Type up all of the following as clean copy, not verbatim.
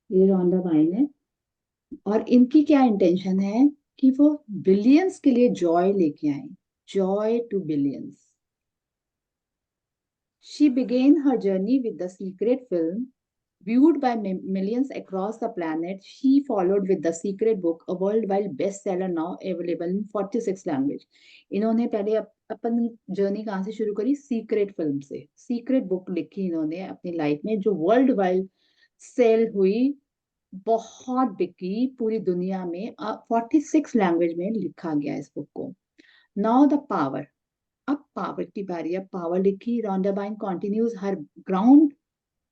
ये रॉन्डा बाइन है। और इनकी क्या इंटेंशन है कि वो बिलियंस के लिए जॉय लेके आए, joy to billions. She began her journey with The Secret film. Viewed by millions across the planet, she followed with The Secret book, a worldwide bestseller now available in 46 languages. इन्होंने पहले अपन journey कहाँ से शुरू करी? Secret film से। Secret book लिखी इन्होंने अपनी लाइफ में, जो वर्ल्ड वाइड सेल हुई, बहुत बिकी पूरी दुनिया में। 46 लैंग्वेज में लिखा गया इस बुक को। Now the power. अब पावर की बारी है। पावर लिखी, रॉन्डा बाइन continues her ground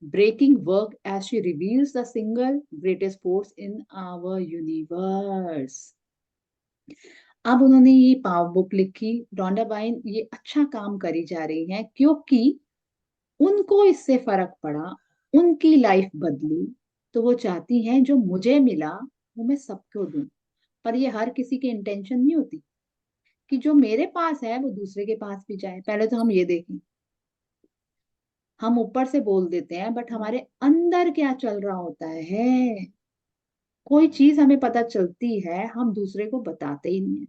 breaking work as she reveals the single greatest force in our universe. अब उन्होंने ये पावर बुक लिखी, रॉन्डा बाइन ये अच्छा काम करी जा रही हैं क्योंकि उनको इससे फर्क पड़ा, उनकी लाइफ बदली। तो वो चाहती हैं जो मुझे मिला वो मैं सबको दूं। पर ये हर किसी की इंटेंशन नहीं होती कि जो मेरे पास है वो दूसरे के पास भी जाए। पहले तो हम ये देखें, हम ऊपर से बोल देते हैं बट हमारे अंदर क्या चल रहा होता है। कोई चीज हमें पता चलती है, हम दूसरे को बताते ही नहीं है।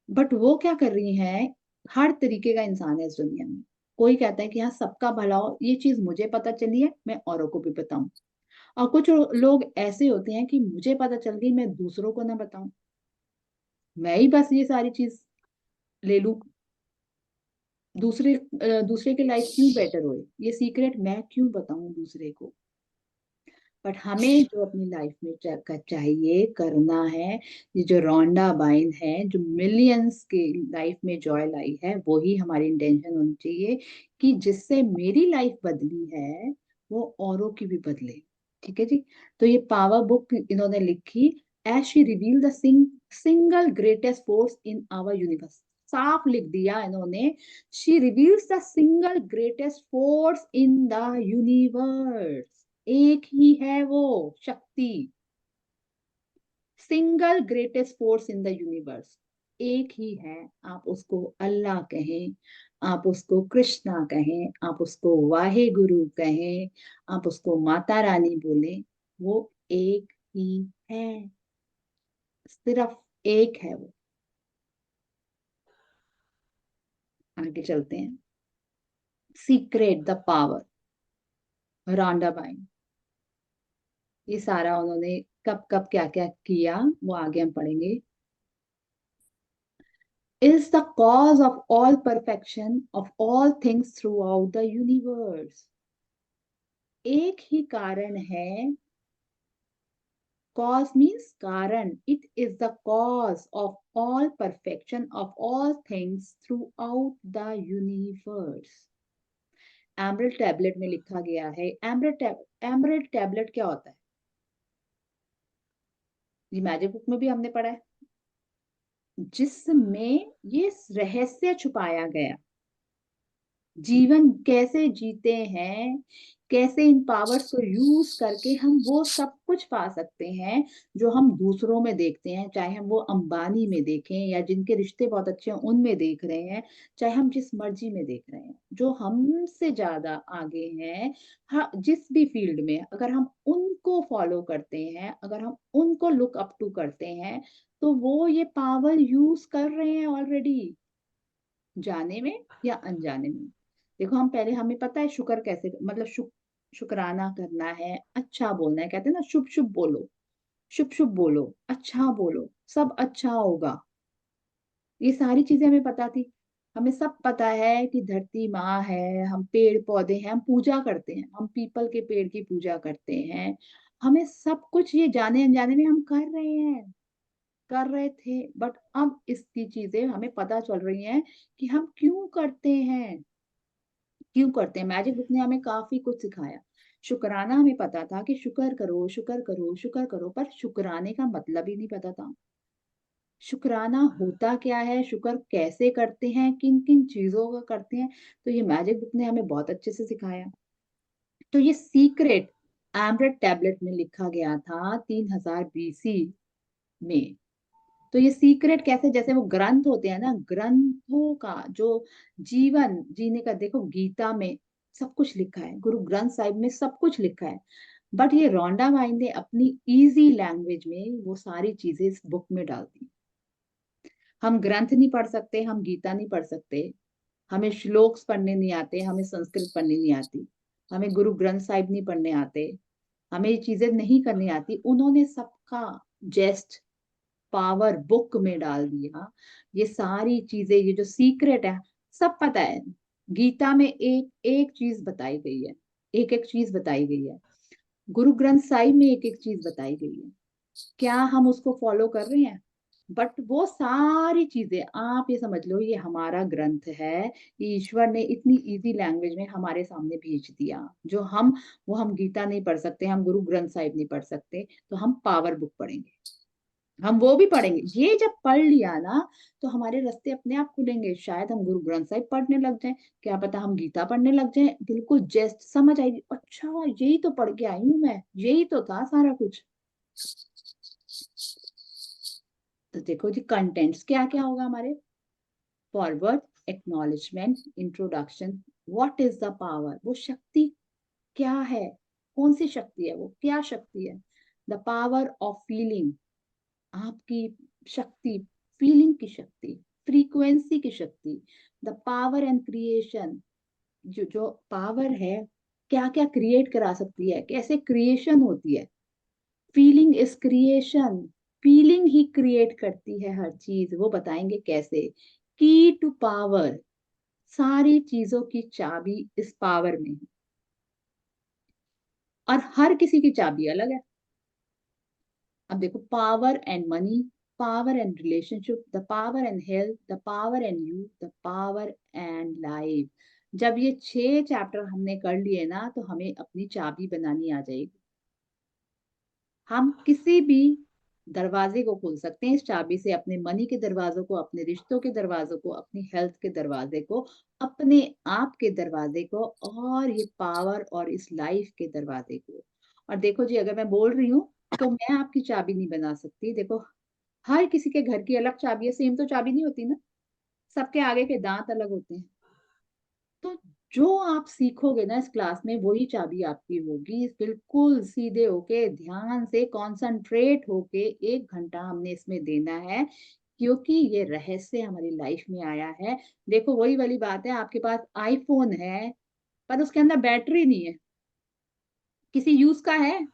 बट वो क्या कर रही हैं? हर तरीके का इंसान है इस दुनिया में। कोई कहता है कि हाँ सबका भला हो, ये चीज मुझे पता चली है मैं औरों को भी बताऊं। और कुछ लोग ऐसे होते हैं कि मुझे पता चल गई मैं दूसरों को ना बताऊं, मैं ही बस ये सारी चीज ले लूं। दूसरे की लाइफ क्यों बेटर होए, ये सीक्रेट मैं क्यों बताऊं दूसरे को। बट हमें जो अपनी लाइफ में चाहिए करना है, ये जो रोंडा बाइन है जो मिलियंस के लाइफ में जॉय लाई है, वही हमारी इंटेंशन होनी चाहिए कि जिससे मेरी लाइफ बदली है वो औरों की भी बदले। ठीक है जी। तो ये पावर बुक इन्होंने लिखी, as she reveal the single greatest force in our universe. साफ लिख दिया इन्होंने, she reveals the single greatest force in the universe. एक ही है वो शक्ति, single greatest force in the universe. एक ही है। आप उसको अल्लाह कहें, आप उसको कृष्णा कहें, आप उसको वाहे गुरु कहें, आप उसको माता रानी बोले, वो एक ही है। सिर्फ एक है वो। आगे चलते हैं। सीक्रेट द पावर, रॉन्डा बाइन। ये सारा उन्होंने कब कब क्या क्या किया वो आगे हम पढ़ेंगे। Is the cause of all perfection of all things throughout the universe. एक ही कारण है। Cause means कारण. It is the cause of all perfection of all things throughout the universe. Emerald tablet में लिखा गया है। एमरल्ड टैबलेट क्या होता है? ये मैजिक बुक में भी हमने पढ़ा है, जिसमें ये रहस्य छुपाया गया, जीवन कैसे जीते हैं, कैसे इन पावर्स को यूज करके हम वो सब कुछ पा सकते हैं जो हम दूसरों में देखते हैं। चाहे हम वो अंबानी में देखें या जिनके रिश्ते बहुत अच्छे हैं उनमें देख रहे हैं, चाहे हम जिस मर्जी में देख रहे हैं, जो हमसे ज्यादा आगे हैं। हाँ, जिस भी फील्ड में अगर हम उनको फॉलो करते हैं, अगर हम उनको लुक अप टू करते हैं, तो वो ये पावर यूज कर रहे हैं ऑलरेडी, जाने में या अनजाने में। देखो, हम पहले, हमें पता है शुक्र कैसे, मतलब शुक्राना करना है, अच्छा बोलना है। कहते हैं ना, शुभ शुभ बोलो, शुभ शुभ बोलो, अच्छा बोलो, सब अच्छा होगा। ये सारी चीजें हमें पता थी। हमें सब पता है कि धरती माँ है, हम पेड़ पौधे हैं, हम पूजा करते हैं, हम पीपल के पेड़ की पूजा करते हैं। हमें सब कुछ ये जाने अनजाने में हम कर रहे हैं, कर रहे थे। बट अब इसकी चीजें हमें पता चल रही हैं कि हम क्यों करते हैं, क्यों करते हैं। मैजिक बुक ने हमें काफी कुछ सिखाया। शुक्राना हमें पता था कि शुक्र करो, शुक्र करो, शुक्र करो, पर शुक्राने का मतलब ही नहीं पता था। शुक्राना होता क्या है, शुक्र कैसे करते हैं, किन किन चीजों का करते हैं, तो ये मैजिक बुक ने हमें बहुत अच्छे से सिखाया। तो ये सीक्रेट एम्बरेट टैबलेट में लिखा गया था 3000 बीसी में। तो ये सीक्रेट कैसे, जैसे वो ग्रंथ होते हैं ना, ग्रंथों का जो जीवन जीने का, देखो गीता में सब कुछ लिखा है, गुरु ग्रंथ साहिब में सब कुछ लिखा है। बट ये रोंडा बाई ने अपनी इजी लैंग्वेज में वो सारी चीजें इस बुक में डाल दी। हम ग्रंथ नहीं पढ़ सकते, हम गीता नहीं पढ़ सकते, हमें श्लोक्स पढ़ने नहीं आते, हमें संस्कृत पढ़नी नहीं आती, हमें गुरु ग्रंथ साहिब नहीं पढ़ने आते, हमें ये चीजें नहीं करनी आती। उन्होंने सबका जेस्ट पावर बुक में डाल दिया। ये सारी चीजें, ये जो सीक्रेट है, सब पता है। गीता में एक एक चीज बताई गई है, एक एक चीज बताई गई है। गुरु ग्रंथ साहिब में एक एक चीज बताई गई है। क्या हम उसको फॉलो कर रहे हैं? बट वो सारी चीजें आप ये समझ लो, ये हमारा ग्रंथ है, ये ईश्वर ने इतनी इजी लैंग्वेज में हमारे सामने भेज दिया। जो हम, वो हम गीता नहीं पढ़ सकते, हम गुरु ग्रंथ साहिब नहीं पढ़ सकते, तो हम पावर बुक पढ़ेंगे, हम वो भी पढ़ेंगे। ये जब पढ़ लिया ना, तो हमारे रास्ते अपने आप खुलेंगे। शायद हम गुरु ग्रंथ साहिब पढ़ने लग जाएं, क्या पता हम गीता पढ़ने लग जाएं, बिल्कुल जस्ट समझ आएगी, अच्छा यही तो पढ़ के आई हूं मैं, यही तो था सारा कुछ। तो देखो जी, कंटेंट्स क्या क्या होगा हमारे। Forward, acknowledgement, introduction, what is the power, वो शक्ति क्या है, कौन सी शक्ति है, वो क्या शक्ति है। द पावर ऑफ फीलिंग, आपकी शक्ति, फीलिंग की शक्ति, फ्रीक्वेंसी की शक्ति। द पावर एंड क्रिएशन, जो जो पावर है, क्या क्या क्रिएट करा सकती है, कैसे क्रिएशन होती है। Feeling is creation, feeling he create करती है हर चीज, वो बताएंगे कैसे। की टू पावर, सारी चीजों की चाबी इस पावर में है, और हर किसी की चाबी अलग है। अब देखो, power and money, power and relationship, the power and health, the power and you, the power and life. जब ये 6 चैप्टर हमने कर लिए ना, तो हमें अपनी चाबी बनानी आ जाएगी। हम किसी भी दरवाजे को खोल सकते हैं इस चाबी से, अपने मनी के दरवाजों को, अपने रिश्तों के दरवाजों को, अपनी हेल्थ के दरवाजे को, अपने आप के दरवाजे को, और ये पावर और इस लाइफ के दरवाजे को। और देखो जी, अगर मैं बोल रही हूँ तो मैं आपकी चाबी नहीं बना सकती। देखो, हर किसी के घर की अलग चाबी है, सेम तो चाबी नहीं होती ना, सबके आगे के दांत अलग होते हैं। तो जो आप सीखोगे ना इस क्लास में, वही चाबी आपकी होगी। बिल्कुल सीधे होके, ध्यान से कॉन्सेंट्रेट होके 1 घंटा हमने इसमें देना है, क्योंकि ये रहस्य हमारी लाइफ में आया है। देखो, वही वाली बात है, आपके पास आईफोन है पर उसके अंदर बैटरी नहीं है, किसी यूज का है,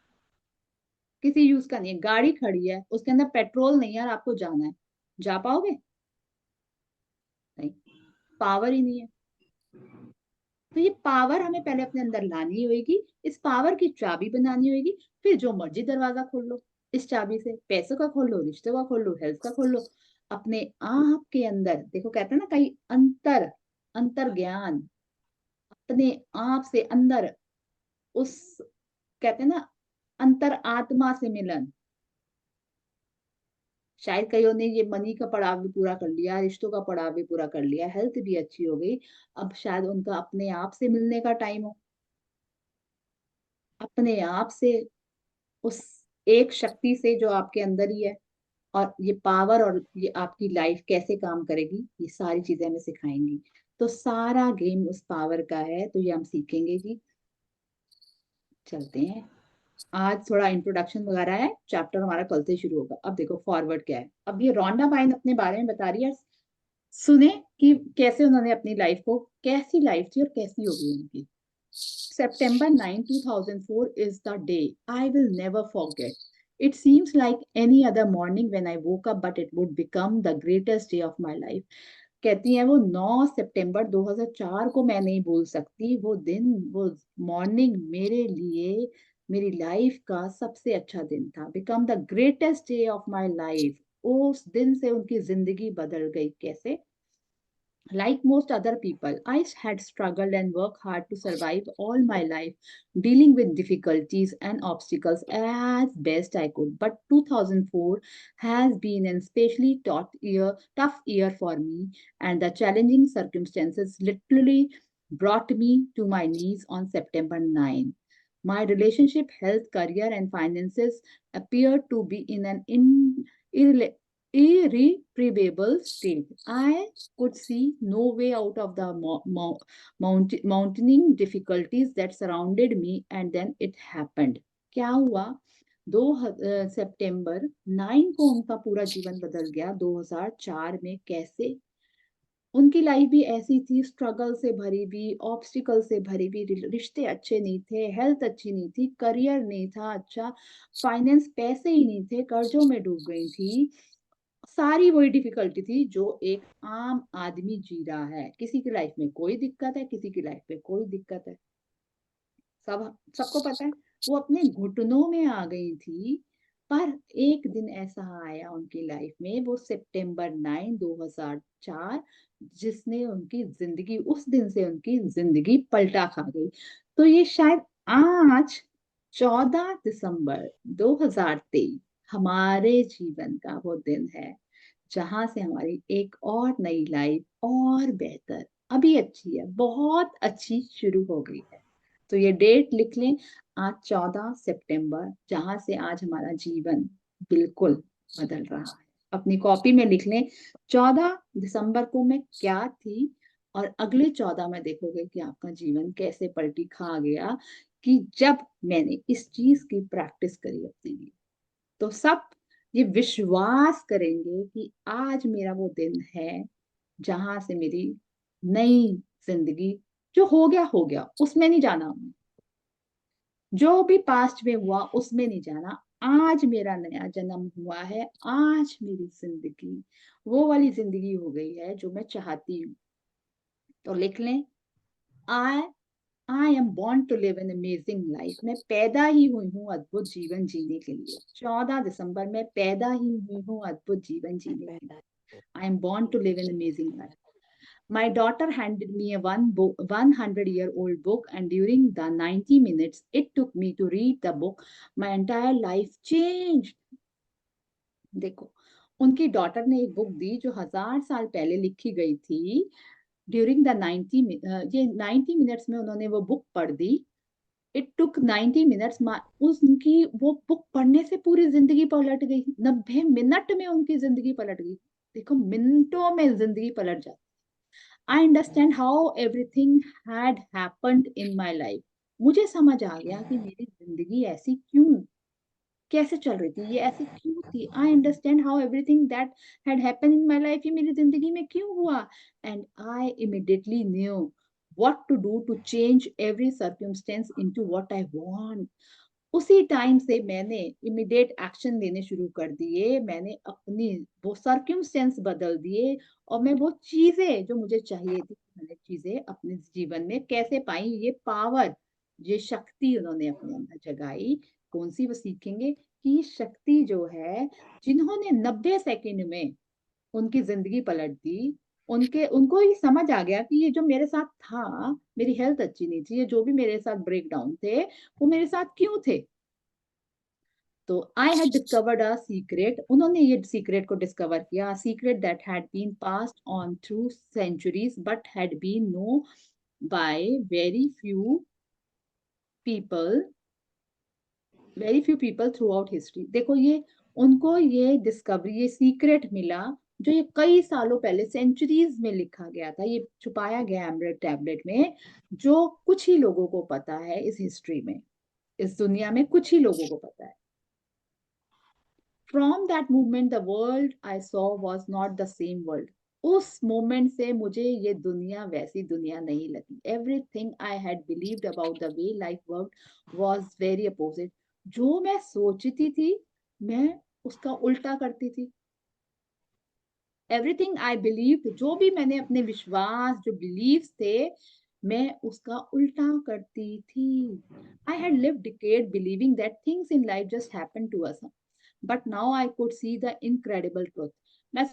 किसी यूज का नहीं है। गाड़ी खड़ी है, उसके अंदर पेट्रोल नहीं है और आपको जाना है, जा पाओगे? नहीं, पावर ही नहीं है। तो ये पावर हमें पहले अपने अंदर लानी होगी, इस पावर की चाबी बनानी होगी। फिर जो मर्जी दरवाजा खोल लो इस चाबी से, पैसों का खोल लो, रिश्तों का खोल लो, हेल्थ का खोल लो। अपने आप के अंदर देखो, कहते हैं ना कहीं अंतर, अंतर ज्ञान, अपने आप से अंदर, उस, कहते हैं ना, अंतर आत्मा से मिलन। शायद कईयों ने ये मनी का पड़ाव भी पूरा कर लिया, रिश्तों का पड़ाव भी पूरा कर लिया, हेल्थ भी अच्छी हो गई, अब शायद उनका अपने आप से मिलने का टाइम हो, अपने आप से, उस एक शक्ति से जो आपके अंदर ही है। और ये पावर और ये आपकी लाइफ कैसे काम करेगी, ये सारी चीजें हमें सिखाएंगी। तो सारा गेम उस पावर का है, तो ये हम सीखेंगे जी। चलते हैं, आज थोड़ा इंट्रोडक्शन वगैरह है, चैप्टर हमारा कल से शुरू होगा। अब देखो फॉरवर्ड क्या है। अब ये रोंडा बाइन अपने बारे में बता रही है, सुने कि कैसे उन्होंने अपनी लाइफ को, कैसी लाइफ थी और कैसी हो गई उनकी। September 9, 2004 is the day I will never forget. It seems like any other morning when I woke up, but it would become the greatest day of my life. कहती है वो, 9 सितंबर 2004 को मैं नहीं भूल सकती। वो दिन, वो मॉर्निंग मेरे लिए, मेरी लाइफ का सबसे अच्छा दिन था। Become the greatest day of my life, उस दिन से उनकी जिंदगी बदल गई। कैसे? Like most other people, I had struggled and worked hard to survive all my life, dealing with difficulties and obstacles as best I could. But 2004 has been an especially tough year for me, and the challenging circumstances literally brought me to my knees on September 9. My relationship, health, career, and finances appeared to be in an irretrievable state. I could see no way out of the mounting difficulties that surrounded me, and then it happened. क्या हुआ, 2 सितंबर 9 को उनका पूरा जीवन बदल गया। 2004 में कैसे उनकी लाइफ भी ऐसी थी, स्ट्रगल से भरी भी, ऑब्स्टिकल से भरी भी, रिश्ते अच्छे नहीं थे, हेल्थ अच्छी नहीं थी, करियर नहीं था अच्छा, फाइनेंस पैसे ही नहीं थे, कर्जों में डूब गई थी। सारी वही डिफिकल्टी थी जो एक आम आदमी जी रहा है। किसी की लाइफ में कोई दिक्कत है, किसी की लाइफ में कोई दिक्कत है, सबको पता है। वो अपने घुटनों में आ गई थी। पर एक दिन ऐसा आया उनकी लाइफ में, वो सितंबर 9 2004, जिसने उनकी जिंदगी, उस दिन से उनकी जिंदगी पलटा खा गई। तो ये शायद आज 14 दिसंबर 2023 हमारे जीवन का वो दिन है, जहां से हमारी एक और नई लाइफ और बेहतर, अभी अच्छी है, बहुत अच्छी शुरू हो गई है। तो ये डेट लिख लें, आज 14 सितंबर, जहां से आज हमारा जीवन बिल्कुल बदल रहा है। अपनी कॉपी में लिख लें, 14 दिसंबर को मैं क्या थी, और अगले 14 में देखोगे कि आपका जीवन कैसे पलटी खा गया, कि जब मैंने इस चीज की प्रैक्टिस करी अपने लिए। तो सब ये विश्वास करेंगे कि आज मेरा वो दिन है जहां से मेरी नई जिंदगी, जो हो गया उसमें नहीं जाना हमें, जो भी पास्ट में हुआ उसमें नहीं जाना। आज मेरा नया जन्म हुआ है, आज मेरी जिंदगी वो वाली जिंदगी हो गई है जो मैं चाहती हूँ। तो लिख लें, I I am born to live an amazing life. मैं पैदा ही हुई हूँ अद्भुत जीवन जीने के लिए। 14 दिसंबर में पैदा ही हुई हूँ अद्भुत जीवन जीने के लिए। I am born to live an amazing life. My daughter handed me a 100-year-old book, and during the 90 minutes it took me to read the book, my entire life changed. देखो, उनकी डॉटर ने एक book दी जो 1000 साल पहले लिखी गई थी। ड्यूरिंग द 90 मिनट्स में उन्होंने वो बुक पढ़ दी। It took 90 minutes. उनकी वो बुक पढ़ने से पूरी जिंदगी पलट गई। 90 मिनट में उनकी जिंदगी पलट गई। देखो, मिनटों में जिंदगी पलट जाती। I understand how everything had happened in my life. मुझे समझ आ गया कि मेरी जिंदगी ऐसी क्यों, कैसे चल रही थी, ये ऐसी क्यों थी। I understand how everything that had happened in my life, ये मेरी जिंदगी में क्यों हुआ। And I immediately new what to do to change every circumstance into what I want. उसी टाइम से मैंने इमीडिएट एक्शन लेने शुरू कर दिए। मैंने अपनी वो सर्क्यूमस्टेंस बदल दिए, और मैं वो चीजें जो मुझे चाहिए थी, मैंने चीजें अपने जीवन में कैसे पाई। ये पावर, ये शक्ति उन्होंने अपने अंदर जगाई। कौन सी, वो सीखेंगे कि ये शक्ति जो है, जिन्होंने 90 सेकेंड में उनकी जिंदगी पलट दी, उनके उनको ये समझ आ गया कि ये जो मेरे साथ था, मेरी हेल्थ अच्छी नहीं थी, ये जो भी मेरे साथ ब्रेक डाउन थे, वो मेरे साथ क्यों थे। तो I had discovered a secret, उन्होंने ये सीक्रेट को डिस्कवर किया। Secret that had been passed on through centuries but had been known by people very few people throughout history. देखो, ये उनको ये डिस्कवरी, ये सीक्रेट मिला, जो ये कई सालों पहले सेंचुरीज में लिखा गया था, ये छुपाया गया एमरेट टैबलेट में, जो कुछ ही लोगों को पता है इस हिस्ट्री में, इस दुनिया में कुछ ही लोगों को पता है। From that movement the world I saw was not the same world. उस मोमेंट से मुझे ये दुनिया वैसी दुनिया नहीं लगी। Everything I had believed about the way life work was very opposite. जो मैं सोचती थी, मैं उसका उल्टा करती थी। एवरीथिंग आई बिलीव, जो भी मैंने अपने विश्वास, जो बिलीव्स थे, मैं उसका उल्टा करती थी। I had lived decade believing that things in life just happen to us, but now I could see the incredible truth. मैं